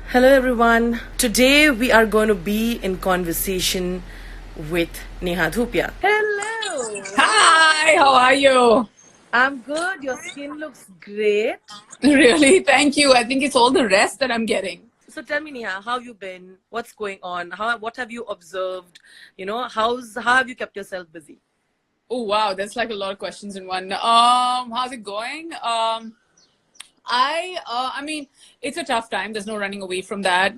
Hello, everyone. Today we are going to be in conversation with Neha Dhupia. Hello. Hi, how are you? I'm good. Your skin looks great. Really? Thank you. I think it's all the rest that I'm getting. So tell me, Neha, how you been? What's going on? What have you observed? How have you kept yourself busy? Oh wow, that's like a lot of questions in one. How's it going? I mean, it's a tough time. There's no running away from that.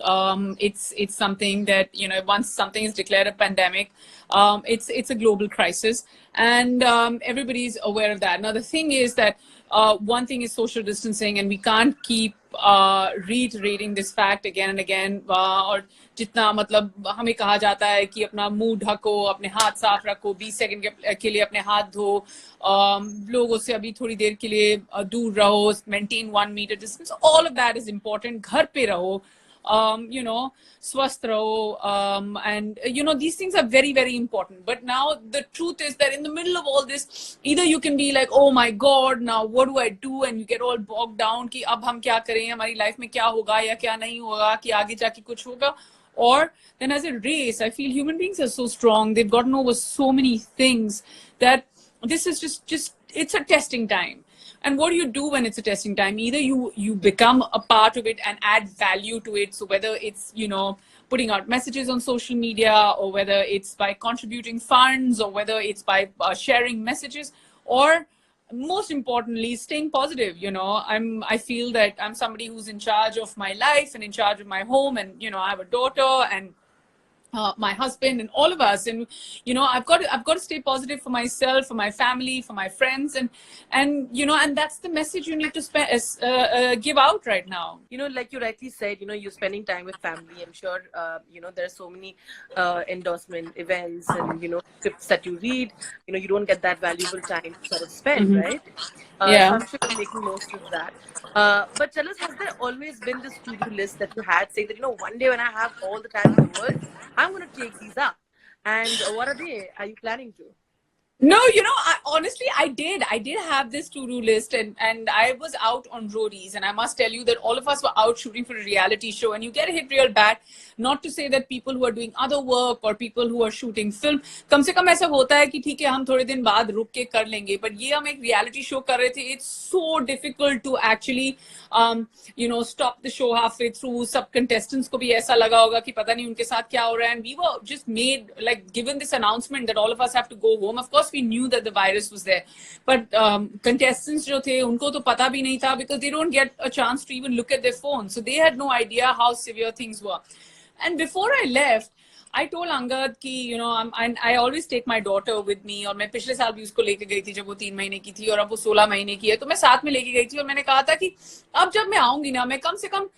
It's something that once something is declared a pandemic, it's a global crisis, and everybody's aware of that. Now the thing is that one thing is social distancing, and we can't keep reiterating this fact again and again. और जितना मतलब हमें कहा जाता है कि अपना मुंह ढको, अपने हाथ साफ रखो, 20 सेकंड के लिए अपने हाथ धो, लोगों से अभी थोड़ी देर के लिए दूर रहो, maintain 1 meter distance. All of that is important. घर पे रहो, स्वस्थ रहो, and these things are very very important. But now the truth is that in the middle of all this, either you can be like, oh my god, now what do I do, and you get all bogged down कि अब हम क्या करें, हमारी life में क्या होगा या क्या नहीं होगा, कि आगे जाके कुछ होगा. Or then as a race, I feel human beings are so strong, they've gotten over so many things that this is just it's a testing time. And what do you do when it's a testing time? Either you become a part of it and add value to it. So whether it's putting out messages on social media, or whether it's by contributing funds, or whether it's by sharing messages, or most importantly staying positive. I feel that I'm somebody who's in charge of my life and in charge of my home, and I have a daughter and my husband and all of us, and I've got to stay positive for myself, for my family, for my friends, and that's the message you need to give out right now. Like you rightly said, you're spending time with family. I'm sure, there are so many endorsement events and, scripts that you read. You don't get that valuable time to sort of spend, right? So Yeah. I'm sure you're making most of that. But tell us, has there always been this to-do list that you had saying that, one day when I have all the time in the world, I'm going to take these up? And what are they? Are you planning to? No, I honestly, I did have this to-do list, and I was out on roadies, and I must tell you that all of us were out shooting for a reality show, and you get hit real bad. Not to say that people who are doing other work or people who are shooting film, कम से कम ऐसा होता है कि ठीक है हम थोड़े दिन बाद रुक के कर लेंगे, but ये हम एक reality show कर रहे थे. It's so difficult to actually stop the show halfway through. सब contestants को भी ऐसा लगा होगा कि पता नहीं उनके साथ क्या हो रहा है, and we were just made, like, given this announcement that all of us have to go home. Of course we knew that the virus was there, but contestants जो थे उनको तो पता भी नहीं था, because they don't get a chance to even look at their phone, so they had no idea how severe things were. And before I left, I told Angad कि I always take my daughter with me, और मैं पिछले साल भी उसको लेके गई थी जब वो 3 महीने की थी, और अब वो 16 महीने की है, तो मैं साथ में लेके गई थी, और मैंने कहा था कि अब जब मैं आऊंगी ना, मैं कम से कम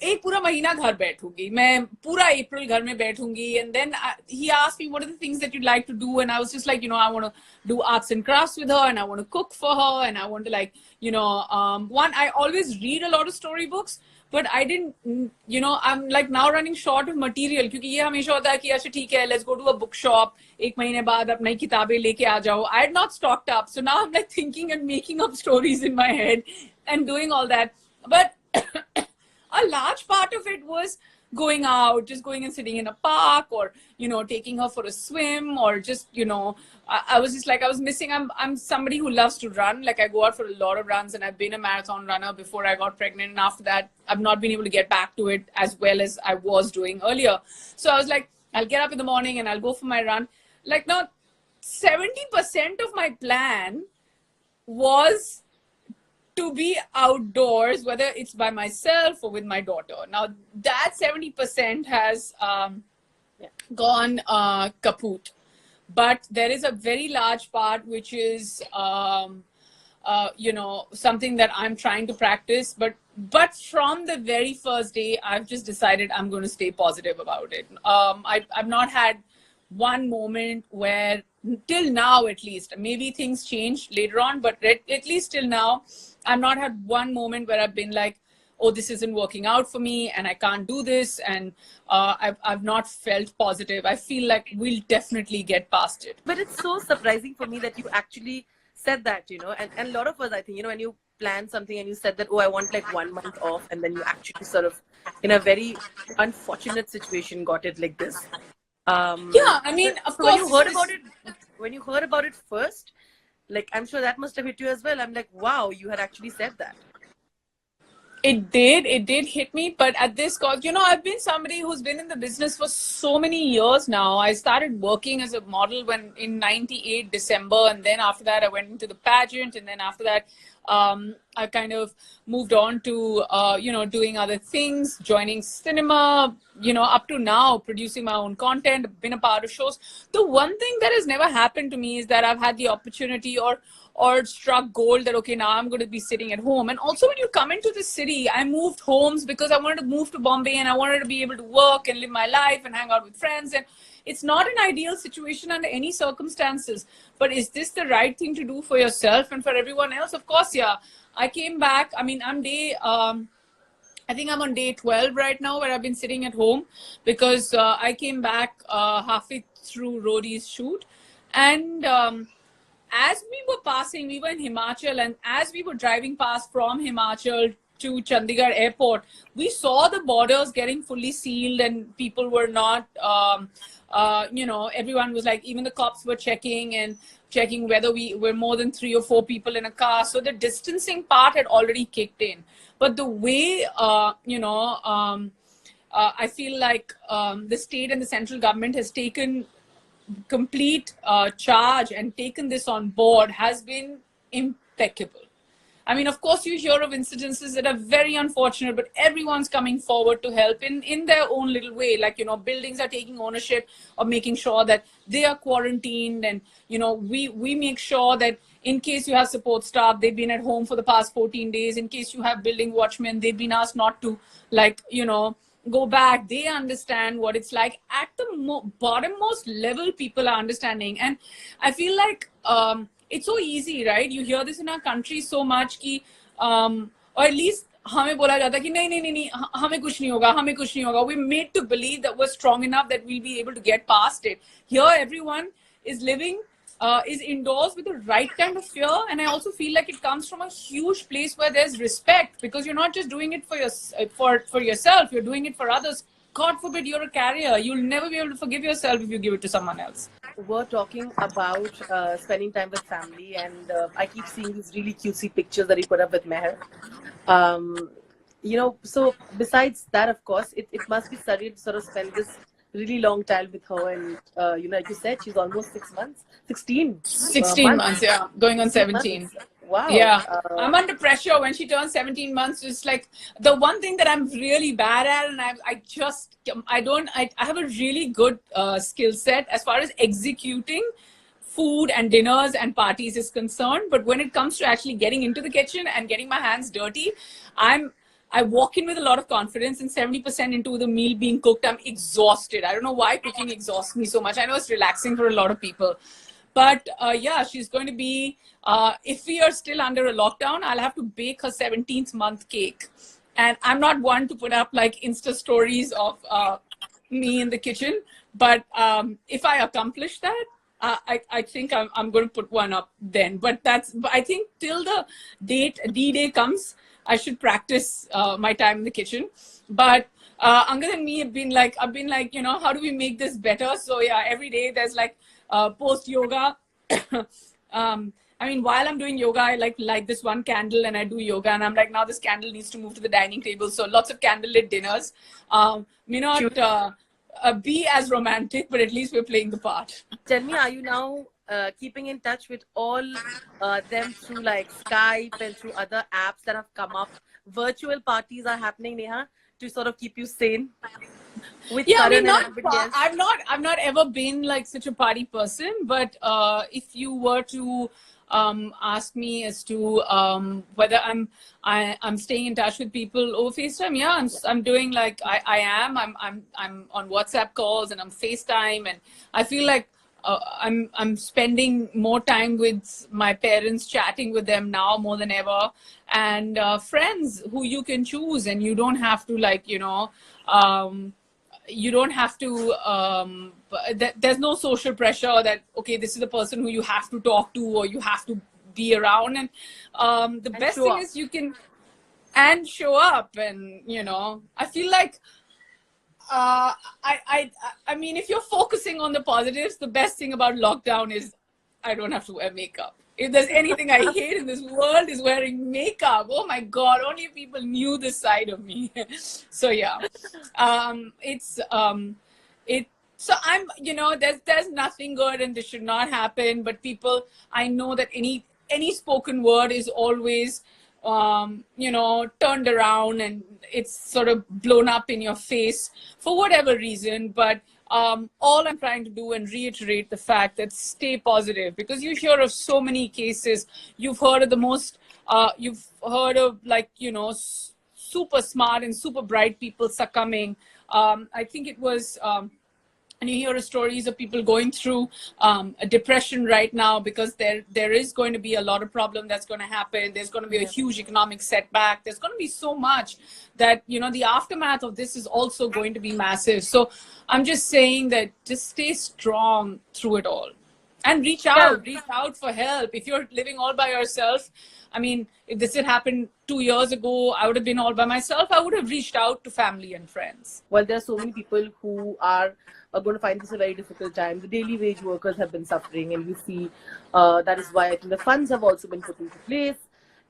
एक पूरा महीना घर बैठूंगी, मैं पूरा अप्रैल घर में बैठूंगी. And then he asked me what are the things that you'd like to do, and I was just like, I want to do arts and crafts with her, and I want to cook for her, and I want to, like, I always read a lot of storybooks, but I didn't, I'm like now running short of material, क्योंकि ये हमेशा होता है कि अच्छा ठीक है, let's go to a bookshop, एक महीने बाद अब नई किताबें लेके आ जाओ. I had not stocked up, so now I'm like thinking and making up stories in my head and doing all that. But a large part of it was going out, just going and sitting in a park, or taking her for a swim, or just I was just like, I was missing. I'm somebody who loves to run. Like, I go out for a lot of runs, and I've been a marathon runner before I got pregnant, and after that I've not been able to get back to it as well as I was doing earlier. So I was like, I'll get up in the morning and I'll go for my run. Like, now 70% of my plan was to be outdoors, whether it's by myself or with my daughter. Now that 70% has gone kaput, but there is a very large part which is something that I'm trying to practice. But from the very first day, I've just decided I'm going to stay positive about it. I've not had one moment where, till now at least, maybe things change later on, but at least till now, I've not had one moment where I've been like, oh, this isn't working out for me and I can't do this. And I've not felt positive. I feel like we'll definitely get past it. But it's so surprising for me that you actually said that, and a lot of us, I think, when you plan something and you said that, oh, I want like 1 month off, and then you actually sort of in a very unfortunate situation got it like this. Yeah, I mean, of So when course, you heard about it, when you heard about it first, like I'm sure that must have hit you as well. I'm like, wow, you had actually said that. It did hit me, but at this cost, I've been somebody who's been in the business for so many years now. I started working as a model when in 98 December, and then after that I went into the pageant, and then after that I kind of moved on to doing other things, joining cinema, up to now producing my own content, been a part of shows. The one thing that has never happened to me is that I've had the opportunity or struck gold that, okay, now I'm going to be sitting at home. And also when you come into the city, I moved homes because I wanted to move to Bombay and I wanted to be able to work and live my life and hang out with friends. And it's not an ideal situation under any circumstances. But is this the right thing to do for yourself and for everyone else? Of course, yeah. I came back. I mean, I think I'm on day 12 right now where I've been sitting at home because I came back halfway through Rodi's shoot. And as we were passing, we were in Himachal, and as we were driving past from Himachal to Chandigarh airport, we saw the borders getting fully sealed and people were not, everyone was like, even the cops were checking whether we were more than 3 or 4 people in a car. So the distancing part had already kicked in. But the way, I feel like the state and the central government has taken complete charge and taken this on board has been impeccable. I mean, of course, you hear of incidences that are very unfortunate, but everyone's coming forward to help in their own little way. Like, buildings are taking ownership of making sure that they are quarantined. And, we make sure that in case you have support staff, they've been at home for the past 14 days. In case you have building watchmen, they've been asked not to, go back. They understand what it's like. At the bottommost level, people are understanding. And I feel like it's so easy, right? You hear this in our country so much ki, or at least हमें बोला जाता कि नहीं नहीं नहीं नहीं हमें कुछ नहीं होगा हमें कुछ नहीं होगा. We're made to believe that we're strong enough that we'll be able to get past it. Here everyone is living is indoors with the right kind of fear, and I also feel like it comes from a huge place where there's respect, because you're not just doing it for yourself, you're doing it for others. God forbid you're a carrier, you'll never be able to forgive yourself if you give it to someone else. We're talking about spending time with family, and I keep seeing these really cutesy pictures that you put up with Meher. So besides that, of course, it must be surreal to sort of spend this really long time with her. And, like you said, she's almost 6 months, 16. 16 months, yeah. Going on 17. Months. Wow. Yeah. I'm under pressure when she turns 17 months. It's like the one thing that I'm really bad at, and I have a really good skill set as far as executing food and dinners and parties is concerned. But when it comes to actually getting into the kitchen and getting my hands dirty, I walk in with a lot of confidence, and 70% into the meal being cooked, I'm exhausted. I don't know why cooking exhausts me so much. I know it's relaxing for a lot of people. But yeah, she's going to be, if we are still under a lockdown, I'll have to bake her 17th month cake. And I'm not one to put up like Insta stories of me in the kitchen. But if I accomplish that, I think I'm going to put one up then. But I think till the D-Day comes, I should practice my time in the kitchen. But Angad and me have been like, how do we make this better? So yeah, every day there's like post yoga. I mean, while I'm doing yoga, I light this one candle and I do yoga. And I'm like, now this candle needs to move to the dining table. So lots of candlelit dinners. May not be as romantic, but at least we're playing the part. Tell me, are you now keeping in touch with all them through like Skype and through other apps that have come up? Virtual parties are happening, Neha, to sort of keep you sane. With yeah, I mean, I've not ever been like such a party person, but if you were to ask me as to whether I'm staying in touch with people over FaceTime, yeah, I'm doing like I'm on WhatsApp calls and I'm FaceTime, and I feel like I'm spending more time with my parents, chatting with them now more than ever, and friends who you can choose, and you don't have to like you don't have to there's no social pressure that okay, this is the person who you have to talk to or you have to be around. And the best thing is you can and show up. And I feel like I mean, if you're focusing on the positives, the best thing about lockdown is I don't have to wear makeup. If there's anything I hate in this world is wearing makeup. Oh my God, only if people knew this side of me. So yeah, it's it. So I'm, there's nothing good, and this should not happen. But people, I know that any spoken word is always turned around, and it's sort of blown up in your face for whatever reason. But all I'm trying to do and reiterate the fact that stay positive, because you hear of so many cases. You've heard of you've heard of super smart and super bright people succumbing. I think it was, and you hear stories of people going through a depression right now because there is going to be a lot of problem that's going to happen. There's going to be a huge economic setback. There's going to be so much that, the aftermath of this is also going to be massive. So I'm just saying that just stay strong through it all. And reach out for help. If you're living all by yourself, I mean, if this had happened 2 years ago, I would have been all by myself. I would have reached out to family and friends. Well, there are so many people who are going to find this a very difficult time. The daily wage workers have been suffering, and we see that is why I think the funds have also been put into place,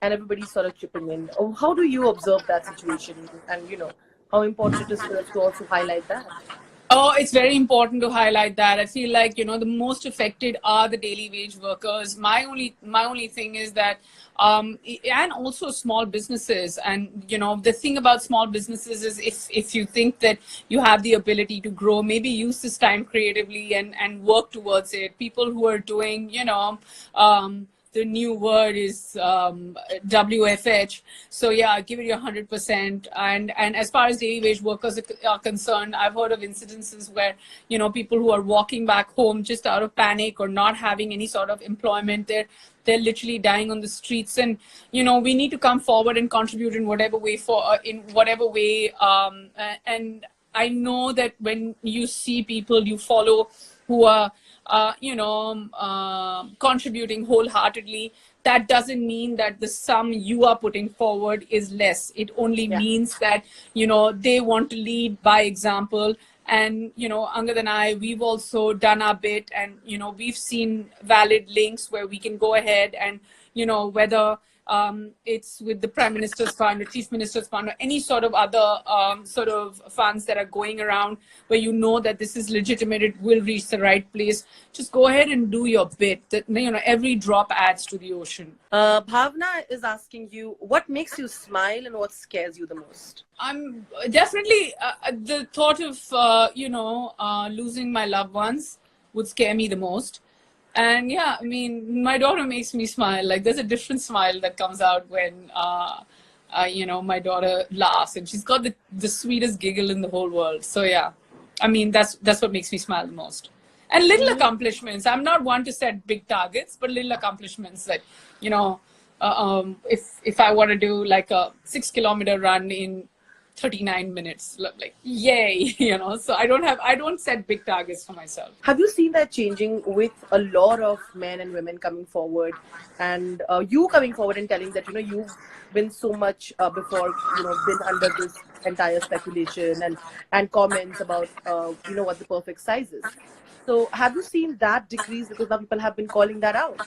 and everybody's sort of chipping in. How do you observe that situation, and how important it is for us to also highlight that? Oh, it's very important to highlight that. I feel like, the most affected are the daily wage workers. My only thing is that, and also small businesses. And, the thing about small businesses is if you think that you have the ability to grow, maybe use this time creatively and work towards it. People who are doing, the new word is WFH. So yeah, give it your 100%. And as far as daily wage workers are concerned, I've heard of incidences where, people who are walking back home just out of panic or not having any sort of employment, they're literally dying on the streets. And, we need to come forward and contribute in whatever way and I know that when you see people you follow who are contributing wholeheartedly, that doesn't mean that the sum you are putting forward is less. It only means that, they want to lead by example. And, Angad and I, we've also done our bit, and, we've seen valid links where we can go ahead and, whether it's with the Prime Minister's Fund or Chief Minister's Fund or any sort of other sort of funds that are going around where that this is legitimate, it will reach the right place. Just go ahead and do your bit. That every drop adds to the ocean. Bhavna is asking you, what makes you smile and what scares you the most? I'm definitely the thought of losing my loved ones would scare me the most. And yeah, I mean, my daughter makes me smile. Like there's a different smile that comes out when, my daughter laughs, and she's got the sweetest giggle in the whole world. So yeah, I mean, that's what makes me smile the most. And little accomplishments. I'm not one to set big targets, but little accomplishments that, if I want to do like a 6-kilometer run in 39 minutes, like yay, so I don't set big targets for myself. Have you seen that changing with a lot of men and women coming forward, and you coming forward and telling that you've been so much before been under this entire speculation and comments about what the perfect size is? So have you seen that decrease because now people have been calling that out?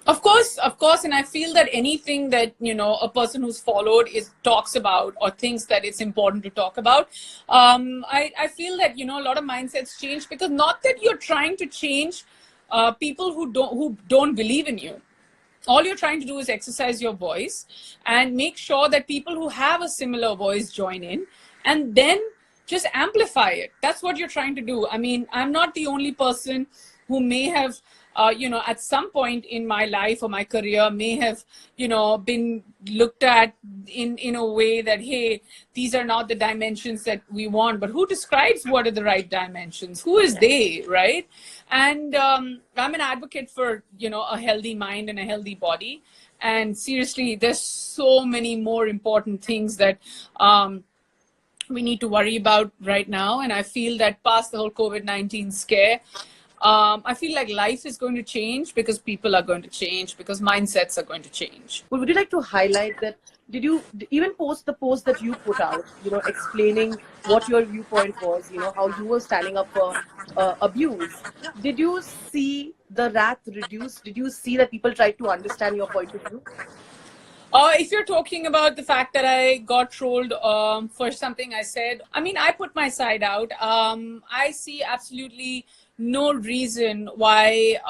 Of course. And I feel that anything that, a person who's followed talks about or thinks that it's important to talk about, I feel that, a lot of mindsets change, because not that you're trying to change people who don't believe in you. All you're trying to do is exercise your voice and make sure that people who have a similar voice join in, and then just amplify it. That's what you're trying to do. I mean, I'm not the only person who may have, at some point in my life or my career may have, been looked at in a way that, hey, these are not the dimensions that we want. But who describes what are the right dimensions? Who is they, right? And I'm an advocate for, a healthy mind and a healthy body. And seriously, there's so many more important things that we need to worry about right now. And I feel that past the whole COVID-19 scare, I feel like life is going to change because people are going to change, because mindsets are going to change. Well, would you like to highlight that? Did you even post the post that you put out, explaining what your viewpoint was, how you were standing up for abuse? Did you see the wrath reduce? Did you see that people tried to understand your point of view? If you're talking about the fact that I got trolled for something I said, I mean, I put my side out. I see absolutely no reason why,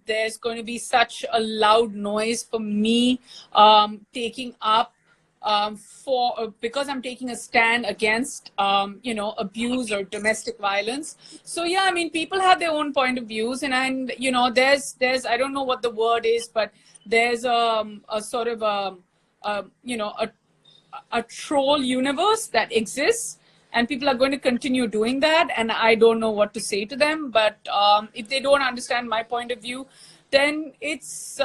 there's going to be such a loud noise for me taking up because I'm taking a stand against, abuse or domestic violence. So yeah, I mean, people have their own point of views, and there's I don't know what the word is, but there's a sort of a troll universe that exists, and people are going to continue doing that, and I don't know what to say to them. But if they don't understand my point of view, then it's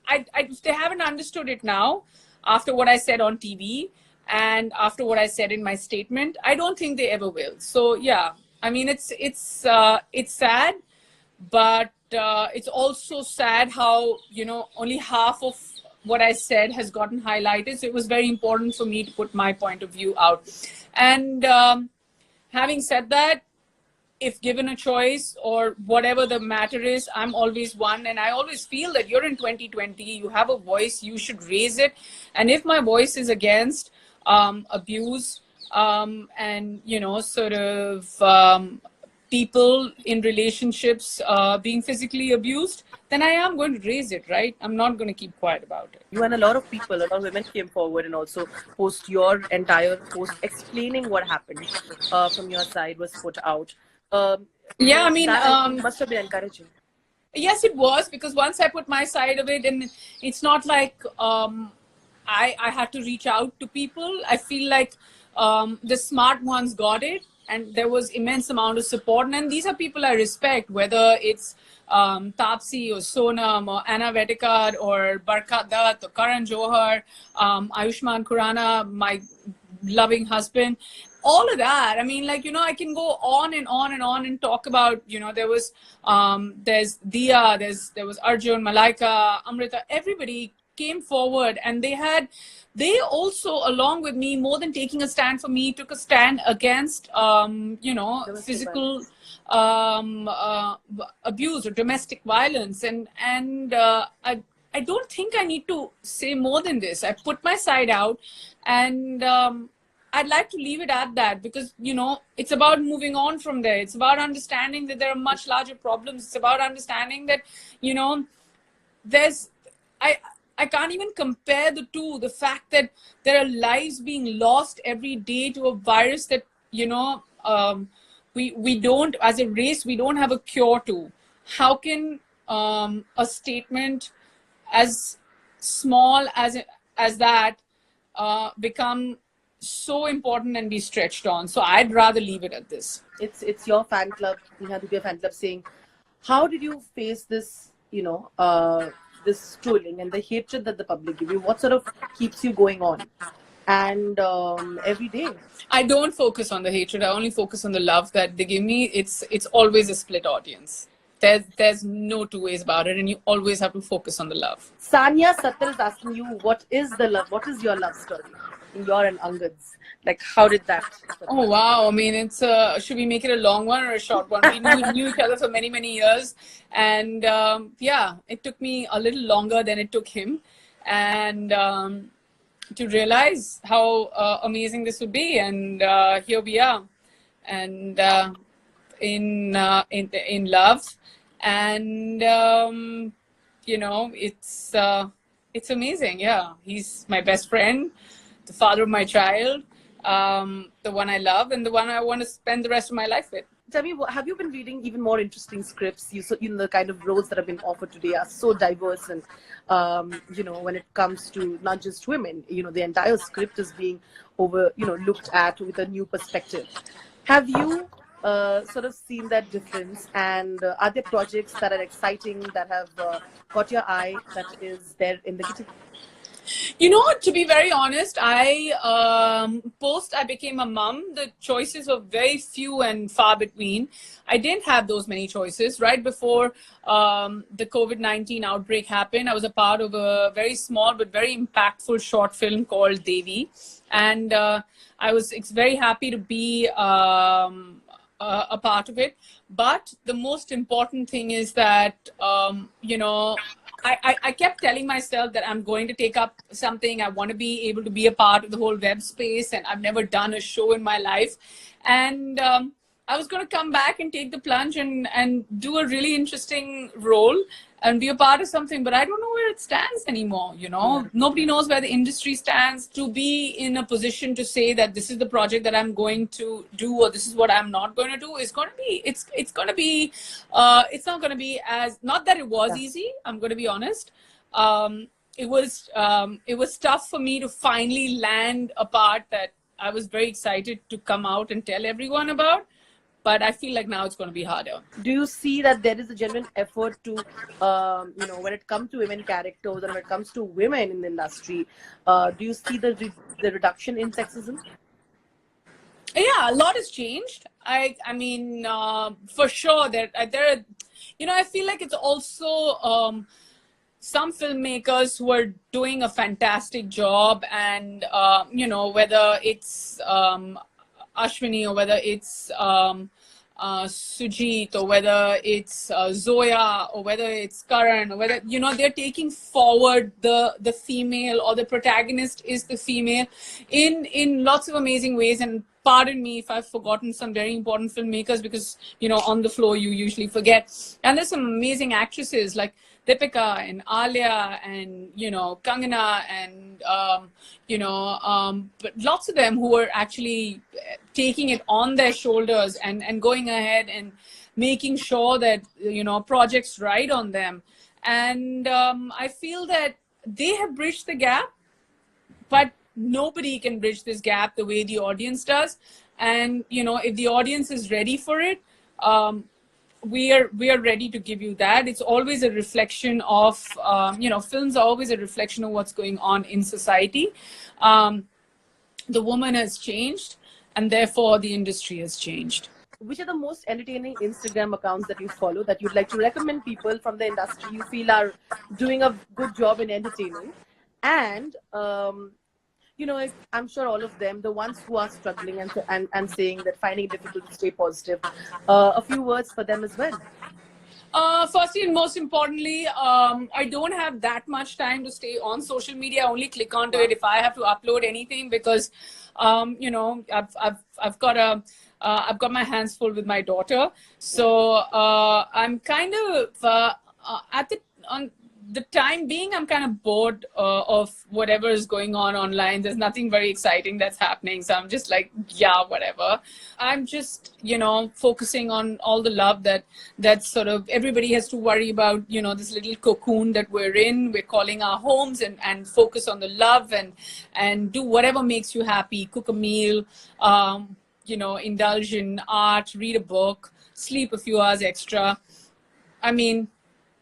if they haven't understood it now, after what I said on TV and after what I said in my statement, I don't think they ever will. So yeah, I mean, it's sad, but it's also sad how only half of what I said has gotten highlighted. So it was very important for me to put my point of view out. And having said that, if given a choice or whatever the matter is, I'm always one. And I always feel that you're in 2020, you have a voice, you should raise it. And if my voice is against abuse and, people in relationships being physically abused, then I am going to raise it, right? I'm not going to keep quiet about it. You and a lot of people, a lot of women came forward and also post your entire post explaining what happened from your side was put out. Yeah, I mean, that must have been encouraging. Yes, it was, because once I put my side of it, and it's not like I had to reach out to people. I feel like the smart ones got it, and there was immense amount of support. And these are people I respect, whether it's Tapsi or Sonam or Anna Vedikar or Barkat Dutt or Karan Johar, Ayushman Khurrana, my loving husband, all of that. I mean, I can go on and on and on and talk about, there's Dia, there was Arjun, Malaika, Amrita, everybody came forward, and they also, along with me, more than taking a stand for me, took a stand against, physical abuse or domestic violence. And I don't think I need to say more than this. I put my side out, and I'd like to leave it at that, because, it's about moving on from there. It's about understanding that there are much larger problems. It's about understanding that, I can't even compare the two. The fact that there are lives being lost every day to a virus that, we don't, as a race, we don't have a cure to. How can a statement as small as that become so important and be stretched on? So I'd rather leave it at this. It's your fan club, Neha Dhupia fan club, saying, how did you face this, this trolling and the hatred that the public give you? What sort of keeps you going on? And every day, I don't focus on the hatred. I only focus on the love that they give me. It's always a split audience. There's no two ways about it, and you always have to focus on the love. Sanya Sattar is asking you, what is the love? What is your love story in your and Angad's? Like, how did that? Oh wow! I mean, it's should we make it a long one or a short one? We knew each other for many years, and yeah, it took me a little longer than it took him, and to realize how amazing this would be. And here we are, and in love, and it's amazing. Yeah, he's my best friend, the father of my child, the one I love, and the one I want to spend the rest of my life with. Tell me, have you been reading even more interesting scripts? The kind of roles that have been offered today are so diverse, and when it comes to not just women, the entire script is being looked at with a new perspective. Have you sort of seen that difference? And are there projects that are exciting, that have caught your eye, that is there in the kitchen? To be very honest, I became a mom, the choices were very few and far between. I didn't have those many choices. Right before the COVID-19 outbreak happened, I was a part of a very small but very impactful short film called Devi. And I was very happy to be a part of it. But the most important thing is that, I kept telling myself that I'm going to take up something. I want to be able to be a part of the whole web space, and I've never done a show in my life. And I was going to come back and take the plunge and do a really interesting role and be a part of something, but I don't know where it stands anymore. Nobody knows where the industry stands. To be in a position to say that this is the project that I'm going to do, or this is what I'm not going to do, is going to be, it's not going to be as, not that it was easy, I'm going to be honest. It was tough for me to finally land a part that I was very excited to come out and tell everyone about. But I feel like now it's going to be harder. Do you see that there is a genuine effort to, when it comes to women characters and when it comes to women in the industry, do you see the reduction in sexism? Yeah, a lot has changed. I mean, for sure, there are, I feel like it's also some filmmakers who are doing a fantastic job, and, whether it's Ashwini, or whether it's Sujit, or whether it's Zoya, or whether it's Karan, or whether, they're taking forward the female, or the protagonist is the female in lots of amazing ways. And pardon me if I've forgotten some very important filmmakers, because, on the floor you usually forget. And there's some amazing actresses like Deepika and Alia and, Kangana and, but lots of them who are actually taking it on their shoulders and going ahead and making sure that, projects ride on them. And I feel that they have bridged the gap, but nobody can bridge this gap the way the audience does. And, if the audience is ready for it, we are ready to give you that. It's always a reflection of, films are always a reflection of what's going on in society. The woman has changed, and therefore the industry has changed. Which are the most entertaining Instagram accounts that you follow that you'd like to recommend people from the industry you feel are doing a good job in entertaining? And, I'm sure all of them, the ones who are struggling and saying that finding it difficult to stay positive, a few words for them as well. Firstly and most importantly, I don't have that much time to stay on social media. I only click onto it if I have to upload anything, because, I've got my hands full with my daughter. So I'm kind of on the time being, I'm kind of bored of whatever is going on online. There's nothing very exciting that's happening. So I'm just like, yeah, whatever. I'm just, focusing on all the love that sort of everybody has to worry about, this little cocoon that we're in. We're calling our homes, and focus on the love and do whatever makes you happy. Cook a meal, indulge in art, read a book, sleep a few hours extra. I mean,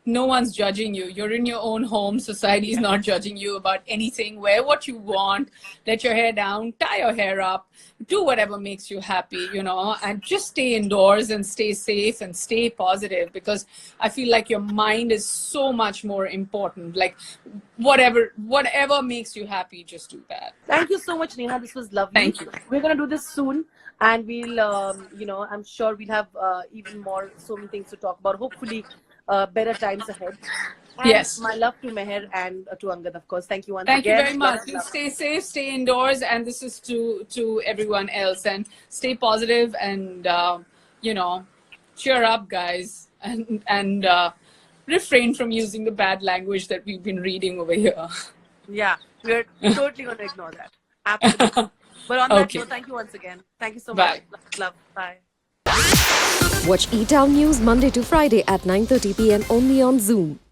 no one's judging you. You're in your own home. Society is not judging you about anything. Wear what you want. Let your hair down. Tie your hair up. Do whatever makes you happy, and just stay indoors and stay safe and stay positive, because I feel like your mind is so much more important. Like whatever makes you happy, just do that. Thank you so much, Neha. This was lovely. Thank you. We're going to do this soon. And we'll, I'm sure we'll have even so many things to talk about. Hopefully, better times ahead. And yes. My love to Meher and to Angad, of course. Thank you once again. Thank you very much. You stay safe, stay indoors, and this is to everyone else. And stay positive, and cheer up, guys, and refrain from using the bad language that we've been reading over here. Yeah, we're totally going to ignore that. Absolutely. But on that note, thank you once again. Thank you so much. Love. Bye. Watch E-Town News Monday to Friday at 9:30 p.m. only on Zoom.